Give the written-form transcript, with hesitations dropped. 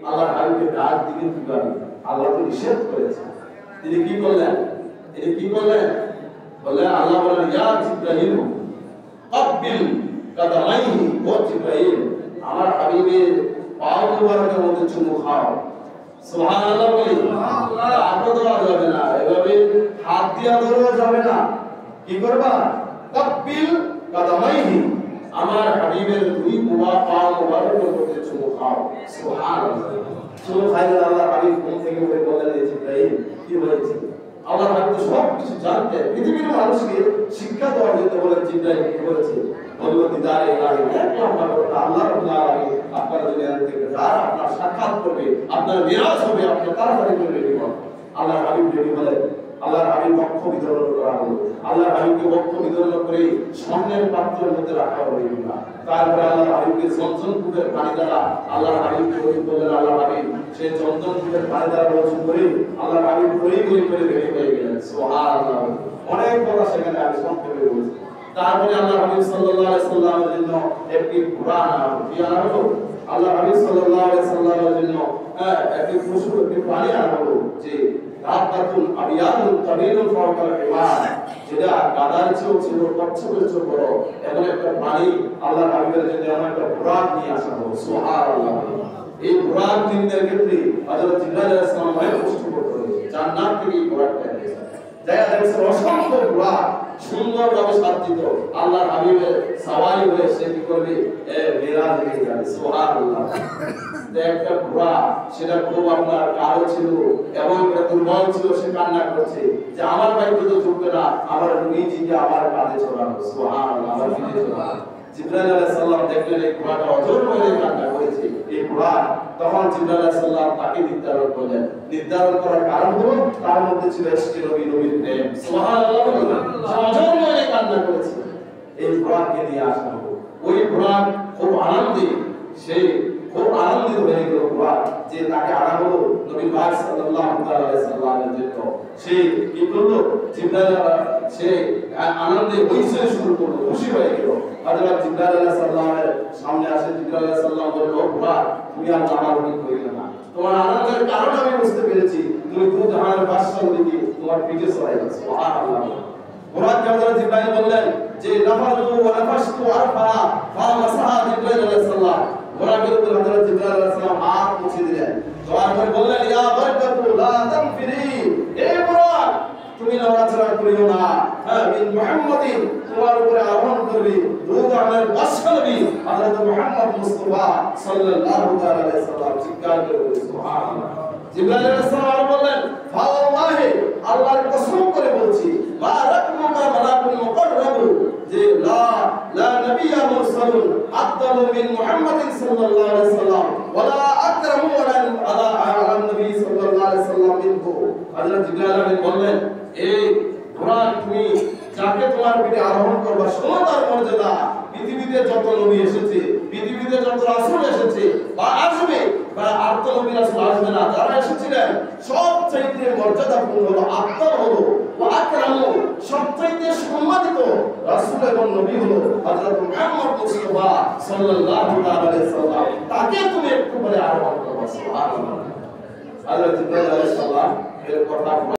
আল্লাহর হাবিবকে ডাক দিবেন কিভাবে? আল্লাহ তো নিষেধ করেছে। তিনি কি করলেন? বললেন আল্লাহ বলেন ইয়া জিবরাইল ক্বাবিল কাদামাইহি, ও জিবরাইল আমার হাবিবের পা মুবারকের মধ্যে চুমু খাও। সুবহানাল্লাহ বলি। হাতও দেওয়া যাবে না, এভাবে হাত দিয়া ধরা যাবে না। কি করবা? ক্বাবিল কাদামাইহি, আমার হাবিবের দুই পা মুবারকের মধ্যে চুমু খাও। সুবহানাল্লাহ। চুমু খাইলে আল্লাহর হাবিব কোন থেকে উঠে বললেন জিবরাইল কি হয়েছে? আল্লাহর হাবিব তো সব কিছু জানতেন, পৃথিবীর মানুষকে শিক্ষা দেওয়ার জন্য বলেন জিবরাইল কি করেছে? বলল দিদারে ইলাহি, এক নম্বর কথা আল্লাহ রাব্বুল আলামিন আপনার দুনিয়ার থেকে যারা আপনার সাক্ষাৎ করবে, আপনার মিরাজ হবে, আপনি তাড়াতাড়ি করে রেডি হন। আল্লাহর হাবিব রেডি হলেন। আল্লাহর হাবিব বক্ষ বিতরণ করা হলো। আল্লাহর হাবিবকে বক্ষ বিতরণ করে স্বর্ণের পাত্রের মধ্যে রাখা হলো। তারপরে আল্লাহর হাবিবকে চন্দন ফুলের পানি দ্বারা আল্লাহর হাবিবকে বললেন আল্লাহর হাবিব সে চন্দন ফুলের পানি দ্বারা বর্ষণ করে আল্লাহর হাবিব করে রেডি হয়ে গেলেন। সুবহানাল্লাহ। অনেক কথা সেখানে আমি সংক্ষেপে বলছি। তারপরে আল্লাহর হাবিব সাল্লাল্লাহু আলাইহি সাল্লামের জন্য একটি ঘোড়া আনা হলো। কি আনা হলো? আল্লাহর হাবিব সাল্লাল্লাহু আলাইহি সাল্লামের জন্য একটি পশু, একটি প্রাণী আনা হলো, যে রাব্বাতুল আবিয়াতুল তাবিলুল ফাওকাল ইমান, যেটা গাধার চেয়েও ছিল, কচ্ছপের চেয়েও বড়, এমন একটা প্রাণী আল্লাহর হাবিবের জন্য এমন একটা ঘোড়া নিয়ে আসা হলো। সুবহানাল্লাহ। এই ঘোড়া কিনদের ক্ষেত্রে হযরত জিবরাইল আলাইহিস সালাম অনেক কষ্ট করতে হয়েছে। জান্নাত থেকে এই ঘোড়াটা এনেছে। যারা দেখছে অসংখ্য ঘোড়া সুন্দরভাবে সাজ্জিত, আল্লাহর হাবিবের সওয়ারি হয়ে সে কি করবে? মিরাজে যাবে। সুবহানাল্লাহ। একটা ঘোড়া, সেটা খুব আপনার কালো ছিল এবং একটা দুর্বল ছিল, সে কান্না করছে যে আমার ভাই তো চুপবে না, আমার নিজেকে আমার কাঁধে চড়ানো। সুবহানাল্লাহ। আমার পিঠে চড়ানো। জিবরাইল আলাইহিস সালাম দেখলেন এই ঘোড়াটা অজর হয়ে কান্না করেছে। এই ঘোড়া, তখন জিবরাইল আলাইহিস সালাম তাকে নির্ধারণ করলেন। নির্ধারণ করার কারণ হলো তার মধ্যে ছিল ইশকে নবীর প্রেম। সুবহানাল্লাহ। অজর হয়ে কান্না করেছে। এই ঘোড়াকে নিয়ে আসা হলো। ওই ঘোড়া খুব আনন্দে, সে খুব আনন্দিত হয়ে গেল ঘোড়া, যে তাকে আনা হলো নবী পাক সাল্লাল্লাহু আলাইহি সাল্লামের জন্য। সে কি করলো? জিবরাইল সে আনন্দে হইচই শুরু করলো, খুশি হয়ে গেল। হযরত জিবরাইল আলাইহিস সালামের সামনে আসে। জিবরাইল আলাইহিস সালাম বলল, ও ঘোড়া, তুমি আর নামারুনি করিলে না, তোমার আনন্দের কারণ আমি বুঝতে পেরেছি, তুমি দু জাহানের বাদশাহ নবীকে তোমার পিঠে চড়াইছো। সুবহানাল্লাহ। ঘোড়াকে হযরত জিবরাইল বললেন যে নাফারতু ওয়া নাফাশতু আরফা ফামাসাহা জিবরাইল আলাইহিস সালাম। ঘোড়াকে উপর হযরত জিবরাইল আলাইহিস সালাম হাত মুছে দিলেন। দোয়া করে বললেন ইয়া বারাকাতু লা তানফিরি, এ ঘোড়া তুমি নড়াচড়া করিও না। মিন মুহাম্মাদিন, তোমার উপরে আরোহণ করবে দু জাহানের বাদশাহ নবী হযরত মুহাম্মদ মুস্তাফা সাল্লাল্লাহু আলাইহি সাল্লাম। চিৎকার করে বলেন সুবহানাল্লাহ। জিবরাইল আলাইহিস সালাম বললেন ফাওয়াল্লাহি, আল্লাহর কসম করে বলছি, মা রাকমুকা মালাকুল মুকাররাব, যে লা নাবিয়্যা মুরসালুন আফদালু মিন মুহাম্মাদিন সাল্লাল্লাহু আলাইহি সাল্লাম ওয়ালা আকরামু আলা নবী সাল্লাল্লাহু আলাইহি সাল্লাম মিনহু। হযরত জিবরাইল আলাইহিস বললেন, এই ঘোড়া তুমি যাকে তোমার পিঠে আরোহণ করবা, শোনো তার মর্যাদা। পৃথিবীতে যত নবী এসেছে, পৃথিবীতে যত রাসূল এসেছে বা আসবে, বা আর তো নবী রাসূল আসবে না, যারা এসেছিলেন সবচাইতে মর্যাদাপূর্ণ হলো, আফদাল হলো, ওয়া আকরামু সবচাইতে সম্মানিত রাসূল এবং নবী হলো হযরত মুহাম্মদ মুস্তাফা সাল্লাল্লাহু আলাইহি সাল্লাম। তাকে তুমি একটু বলে আরোহণ করবা। সুবহানাল্লাহ। হযরত জিবরাইল আলাইহিস সালাম এর কথা